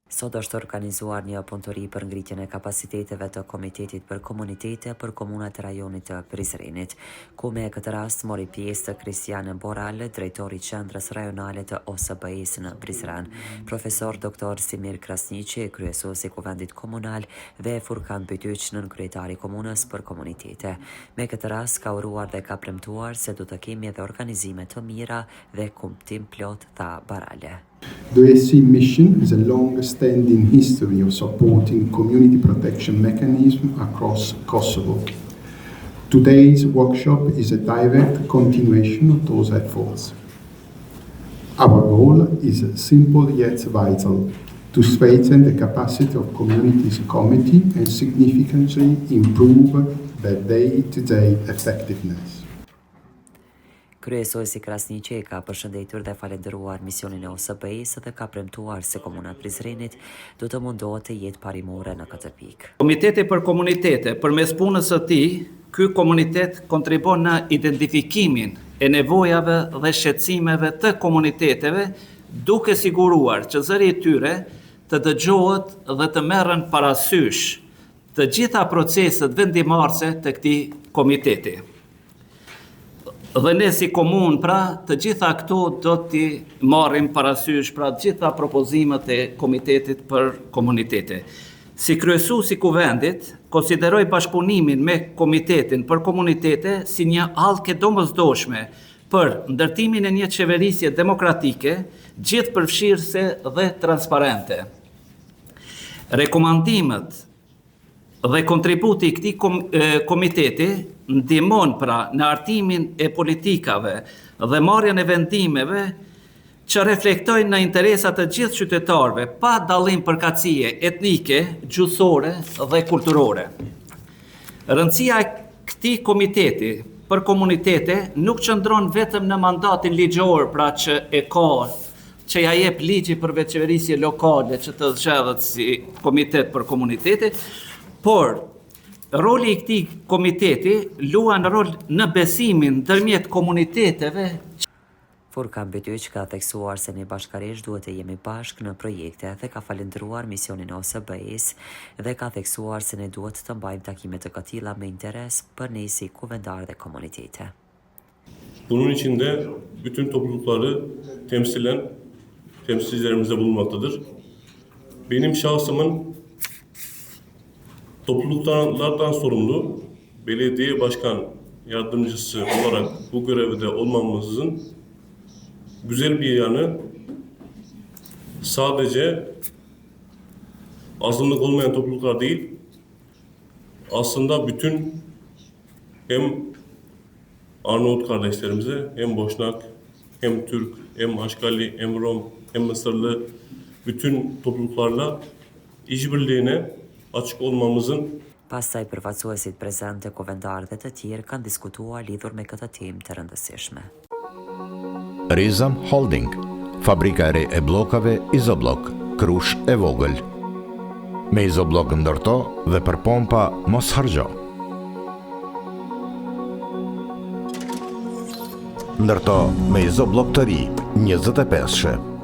Sot është organizuar një punëtori për ngritjen e kapaciteteve të Komitetit për Komunitete për Komunat e Rajonit të Prizrenit, ku me këtë rast mori pjesë Kristian Boral, drejtori i Qendrës Rajonale të OSBE-s në Prizren, profesor Dr. Simir Krasniqi, kryesuesi i Kuvendit Komunal, dhe Furkan Bytyq, kryetari i Komunës për Komunitete. Me këtë rast ka uruar dhe ka premtuar se do të kemi edhe organizime të mira dhe kuptim plot, tha Barale. The OSCE mission has a long-standing history of supporting community protection mechanisms across Kosovo. Today's workshop is a direct continuation of those efforts. Our goal is simple yet vital: to strengthen the capacity of communities committee and significantly improve their day-to-day effectiveness. Kryesuesi Krasniqi ka përshëndetur dhe falendëruar misionin e OSBE-s dhe ka premtuar se Komuna e Prizrenit do të mundohet të jetë parimore në këtë pikë. Komiteti për Komunitete, përmes punës së tij, ky komunitet kontribon në identifikimin e nevojave dhe shqetësimeve të komuniteteve, duke siguruar që zëri i tyre të dëgjohet dhe të merren parasysh të gjitha proceset vendimarrëse të këtij komiteti. Dhe ne si komunë, pra, të gjitha këto do t'i marrim parasysh, pra, të gjitha propozimet e Komitetit për Komunitete. Si kryesues i Kuvendit, konsideroj bashkëpunimin me Komitetin për Komunitete si një hallkë domosdoshme për ndërtimin e një qeverisje demokratike, gjithëpërfshirëse dhe transparente. Rekomandimet dhe kontributi i këtij komiteti ndihmon pra në hartimin e politikave dhe marrjen e vendimeve që reflektojnë në interesat të gjithë qytetarëve, pa dallim përkatësie etnike, gjuhësore dhe kulturore. Rëndësia e këtij komiteti për komunitete nuk qëndron vetëm në mandatin ligjor, pra që ja jep ligji për veçëverisje lokale që të zgjedhet si komitet për komunitete, por roli i këtij komiteti luan rol në besimin ndërmjet komuniteteve. Furkan Bytyq ka theksuar se ne bashkërisht duhet të jemi bashkë në projekte dhe ka falendëruar misionin e OSBE-s dhe ka theksuar se ne duhet të mbajmë takime të këtilla me interes për ne si kuvendar dhe komunitete. Bunun içinde bütün toplulukları temsilcilerimizde bulunmaktadır. Benim şahsımın topluluklardan sorumlu belediye başkan yardımcısı olarak bu görevde olmamızın güzel bir yanı, sadece azınlık olmayan topluluklar değil, aslında bütün hem Arnavut kardeşlerimize, hem Boşnak, hem Türk, hem Aşkali, hem Rom, hem Mısırlı bütün topluluklarla işbirliğine açık olmamızın. Pastaj përfaqësuesit prezant të kovendarë dhe të tjerë kanë diskutuar lidhur me këtë temë të rëndësishme. Rizam Holding, fabrika e re e bllokave Izoblok, Krush e vogël. Me Izoblok ndërto dhe për pompa mos harxho. Ndërto me Izoblok të ri, 25-she.